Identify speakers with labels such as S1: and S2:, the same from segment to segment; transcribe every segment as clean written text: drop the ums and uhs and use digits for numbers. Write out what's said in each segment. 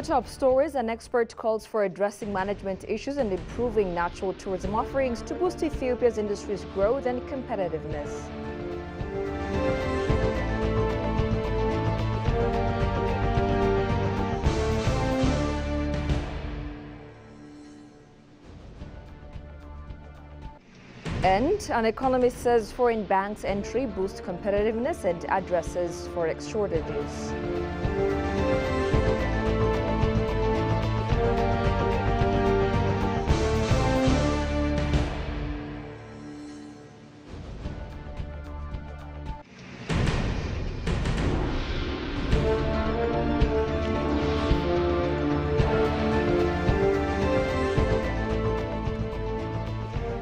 S1: top stories, an expert calls for addressing management issues and improving natural tourism offerings to boost Ethiopia's industry's growth and competitiveness. And an economist says foreign banks' entry boosts competitiveness and addresses forex shortages.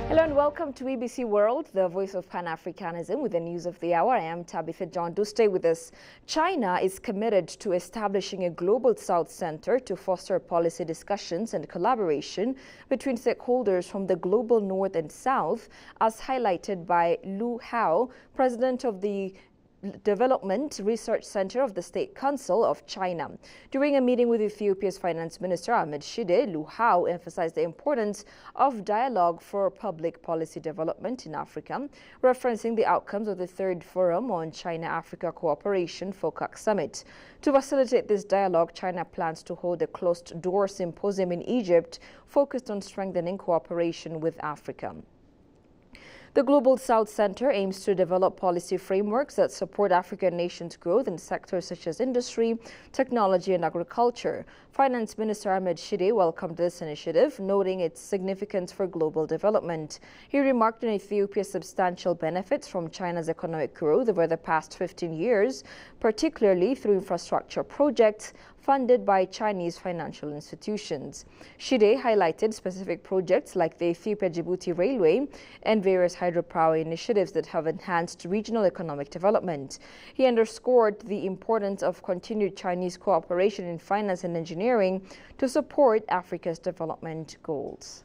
S1: Hello and welcome to BBC World, the voice of Pan-Africanism, with the news of the hour. I am Tabitha John. Do stay with us. China is committed to establishing a Global South Center to foster policy discussions and collaboration between stakeholders from the global North and South, as highlighted by Lu Hao, president of the Development Research Center of the State Council of China. During a meeting with Ethiopia's Finance Minister Ahmed Shide, Lu Hao emphasized the importance of dialogue for public policy development in Africa, referencing the outcomes of the Third Forum on China-Africa Cooperation FOCAC Summit. To facilitate this dialogue, China plans to hold a closed-door symposium in Egypt focused on strengthening cooperation with Africa. The Global South Center aims to develop policy frameworks that support African nations' growth in sectors such as industry, technology, and agriculture. Finance Minister Ahmed Shide welcomed this initiative, noting its significance for global development. He remarked on Ethiopia's substantial benefits from China's economic growth over the past 15 years, particularly through infrastructure projects funded by Chinese financial institutions. Shide highlighted specific projects like the Ethiopia-Djibouti Railway and various hydropower initiatives that have enhanced regional economic development. He underscored the importance of continued Chinese cooperation in finance and engineering to support Africa's development goals.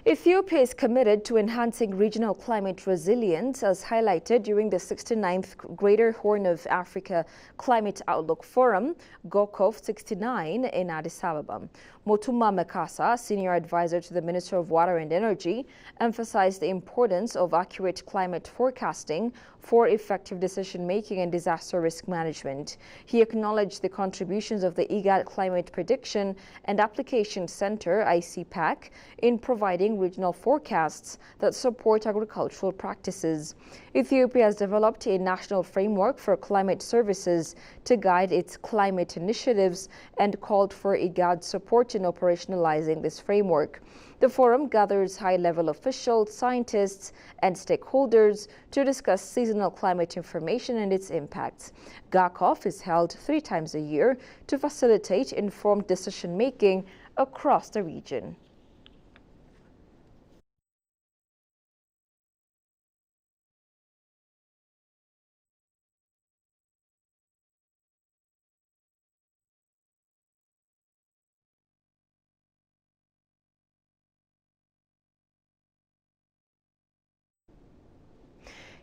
S1: Ethiopia is committed to enhancing regional climate resilience, as highlighted during the 69th Greater Horn of Africa Climate Outlook Forum, GOCOF 69, in Addis Ababa. Motuma Mekasa, senior advisor to the Minister of Water and Energy, emphasized the importance of accurate climate forecasting for effective decision-making and disaster risk management. He acknowledged the contributions of the IGAD Climate Prediction and Application Center, ICPAC, in providing regional forecasts that support agricultural practices. Ethiopia has developed a national framework for climate services to guide its climate initiatives and called for IGAD support in operationalizing this framework. The forum gathers high-level officials, scientists, and stakeholders to discuss seasonal climate information and its impacts. GACOF is held 3 times a year to facilitate informed decision-making across the region.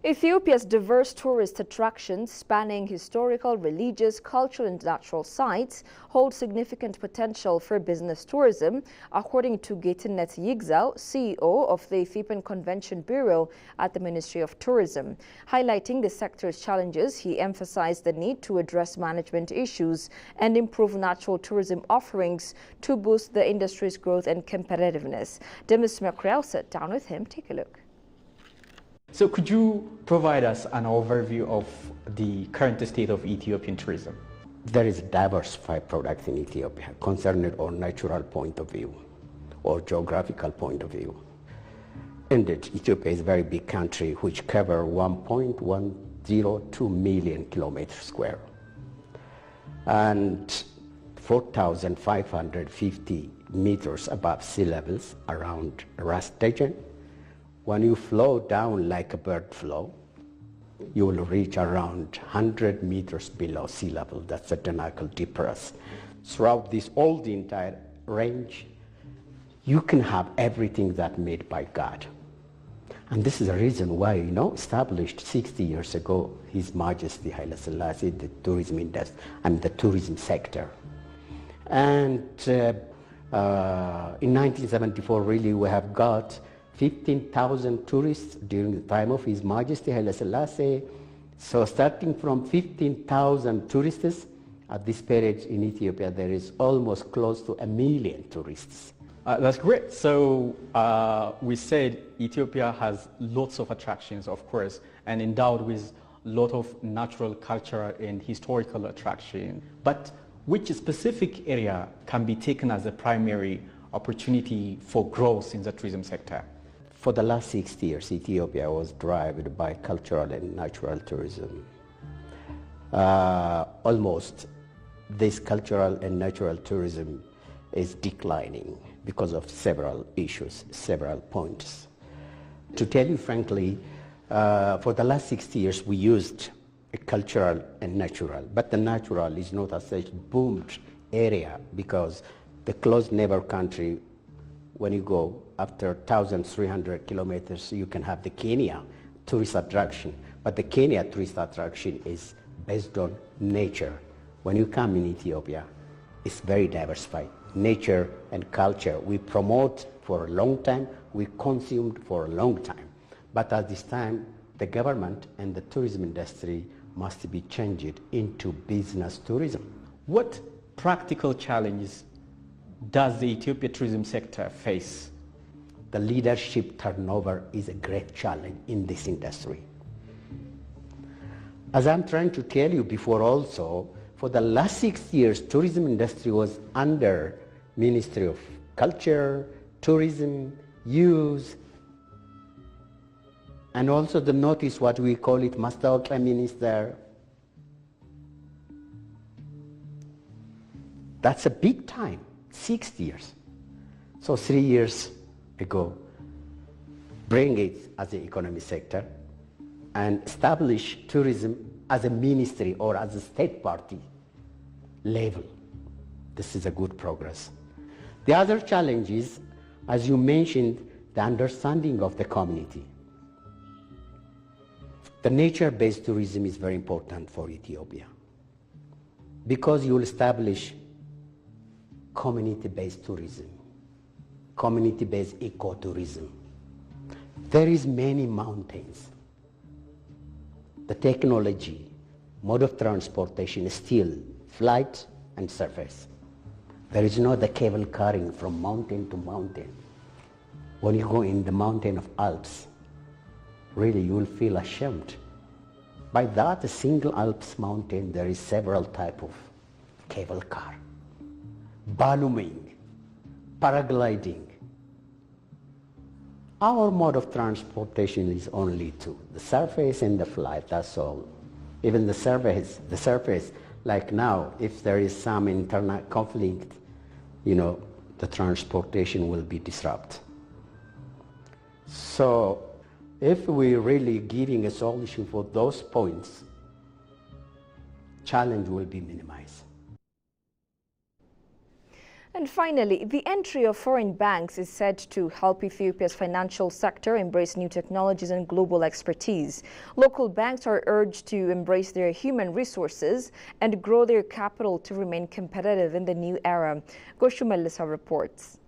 S1: Ethiopia's diverse tourist attractions spanning historical, religious, cultural and natural sites hold significant potential for business tourism, according to Getinnet Yigzal, CEO of the Ethiopian Convention Bureau at the Ministry of Tourism. Highlighting the sector's challenges, he emphasized the need to address management issues and improve natural tourism offerings to boost the industry's growth and competitiveness. Demis Mekriel sat down with him. Take a look.
S2: So could you provide us an overview of the current state of Ethiopian tourism?
S3: There is a diversified product in Ethiopia concerned on natural point of view or geographical point of view. Indeed, Ethiopia is a very big country which covers 1.102 million kilometers square and 4,550 meters above sea levels around Ras Dagen. When you flow down like a bird flow, you will reach around 100 meters below sea level. That's the Danakil Deep Press. Throughout this, all the entire range, you can have everything that made by God. And this is the reason why, established 60 years ago, His Majesty Haile Selassie, the tourism industry and the tourism sector. And in 1974, really, we have got 15,000 tourists during the time of His Majesty Haile Selassie. So starting from 15,000 tourists, at this period in Ethiopia, there is almost close to 1 million tourists.
S2: That's great. So we said Ethiopia has lots of attractions, of course, and endowed with a lot of natural, cultural, and historical attraction. But which specific area can be taken as a primary opportunity for growth in the tourism sector?
S3: For the last 60 years, Ethiopia was driven by cultural and natural tourism. Almost this cultural and natural tourism is declining because of several issues, several points. To tell you frankly, for the last 60 years we used a cultural and natural, but the natural is not as such boomed area because the close neighbor country, when you go after 1,300 kilometers, you can have the Kenya tourist attraction, but the Kenya tourist attraction is based on nature. When you come in Ethiopia, it's very diversified. Nature and culture, we promote for a long time, we consumed for a long time. But at this time, the government and the tourism industry must be changed into business tourism.
S2: What practical challenges does the Ethiopia tourism sector face?
S3: The leadership turnover is a great challenge in this industry. As I'm trying to tell you before also, for the last 6 years, tourism industry was under Ministry of Culture, Tourism, Youth, and also the notice, what we call it, Mastawakia Minister. That's a big time, 6 years. So 3 years ago, bring it as the economy sector and establish tourism as a ministry or as a state party level. This is a good progress. The other challenge is, as you mentioned, the understanding of the community. The nature-based tourism is very important for Ethiopia because you will establish community-based tourism, community-based ecotourism. There is many mountains. The technology, mode of transportation is still flight and surface. There is no the cable carrying from mountain to mountain. When you go in the mountain of Alps, really you will feel ashamed. By that single Alps mountain, there is several type of cable car, ballooning, paragliding. Our mode of transportation is only two, the surface and the flight, that's all. Even the surface, like now, if there is some internal conflict, the transportation will be disrupted. So if we're really giving a solution for those points, challenge will be minimized.
S1: And finally, the entry of foreign banks is said to help Ethiopia's financial sector embrace new technologies and global expertise. Local banks are urged to embrace their human resources and grow their capital to remain competitive in the new era. Goshu Melissa reports.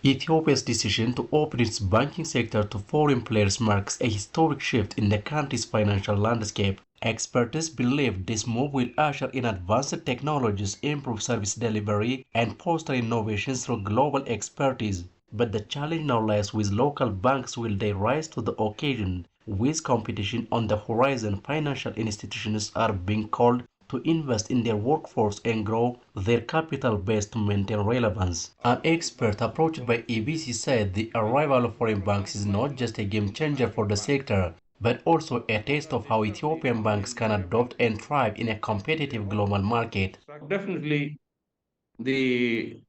S4: Ethiopia's decision to open its banking sector to foreign players marks a historic shift in the country's financial landscape. Experts believe this move will usher in advanced technologies, improve service delivery, and foster innovations through global expertise. But the challenge now lies with local banks. Will they rise to the occasion? With competition on the horizon, financial institutions are being called to invest in their workforce and grow their capital base to maintain relevance. An expert approached by EBC said the arrival of foreign banks is not just a game changer for the sector, but also a taste of how Ethiopian banks can adopt and thrive in a competitive global market.
S5: Definitely, the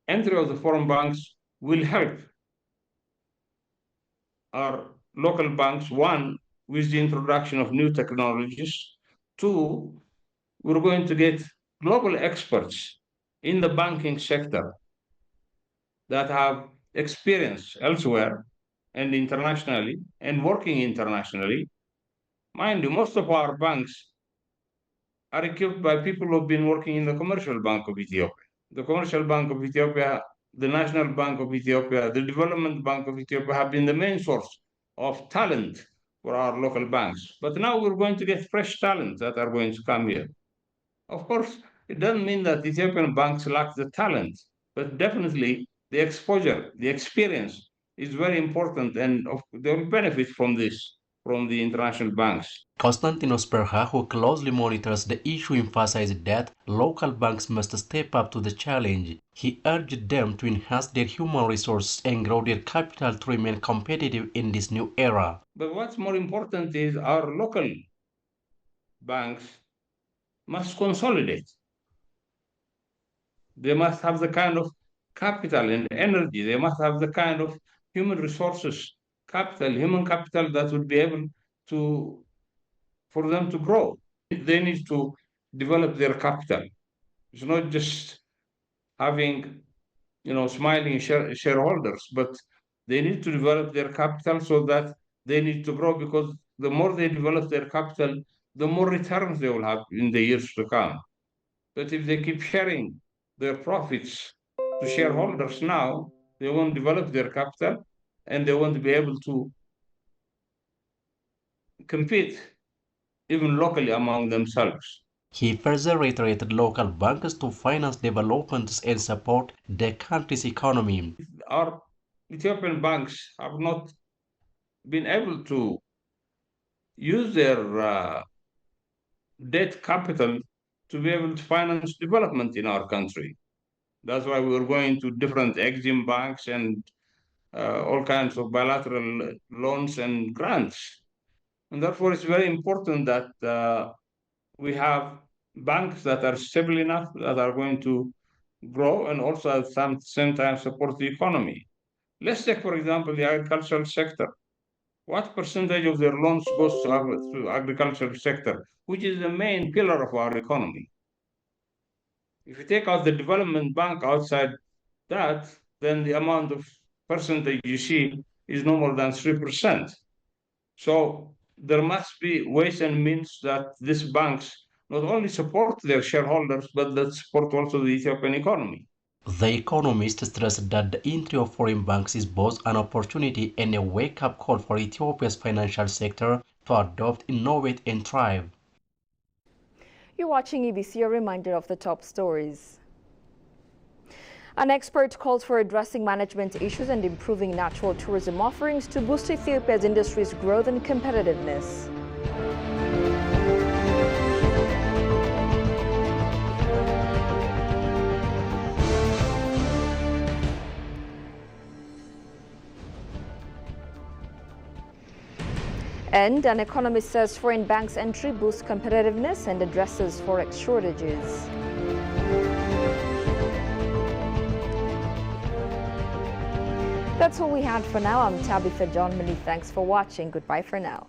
S5: entry of the foreign banks will help our local banks, one, with the introduction of new technologies, two, we're going to get global experts in the banking sector that have experience elsewhere and internationally and working internationally. Mind you, most of our banks are equipped by people who have been working in the Commercial Bank of Ethiopia. The Commercial Bank of Ethiopia, the National Bank of Ethiopia, the Development Bank of Ethiopia have been the main source of talent for our local banks. But now we're going to get fresh talent that are going to come here. Of course, it doesn't mean that Ethiopian banks lack the talent, but definitely the exposure, the experience is very important, and they will benefit from this from the international banks.
S4: Konstantinos Perha, who closely monitors the issue, emphasized that local banks must step up to the challenge. He urged them to enhance their human resources and grow their capital to remain competitive in this new era.
S5: But what's more important is our local banks must consolidate. They must have the kind of capital and energy. They must have the kind of human resources, capital, human capital that would be able to, for them to grow. They need to develop their capital. It's not just having, smiling shareholders, but they need to develop their capital so that they need to grow, because the more they develop their capital, the more returns they will have in the years to come. But if they keep sharing their profits to shareholders now, they won't develop their capital and they won't be able to compete even locally among themselves.
S4: He further reiterated local banks to finance developments and support the country's economy.
S5: Our Ethiopian banks have not been able to use their debt capital to be able to finance development in our country. That's why we were going to different Exim banks and all kinds of bilateral loans and grants. And therefore, it's very important that we have banks that are stable enough, that are going to grow and also at the same time support the economy. Let's take, for example, the agricultural sector. What percentage of their loans goes to agricultural sector, which is the main pillar of our economy? If you take out the development bank outside that, then the amount of percentage you see is no more than 3%. So there must be ways and means that these banks not only support their shareholders, but that support also the Ethiopian economy.
S4: The economist stressed that the entry of foreign banks is both an opportunity and a wake-up call for Ethiopia's financial sector to adopt, innovate, and thrive.
S1: You're watching EBC, a reminder of the top stories. An expert calls for addressing management issues and improving natural tourism offerings to boost Ethiopia's industry's growth and competitiveness. And an economist says foreign banks' entry boosts competitiveness and addresses forex shortages. That's all we had for now. I'm Tabitha John. Many thanks for watching. Goodbye for now.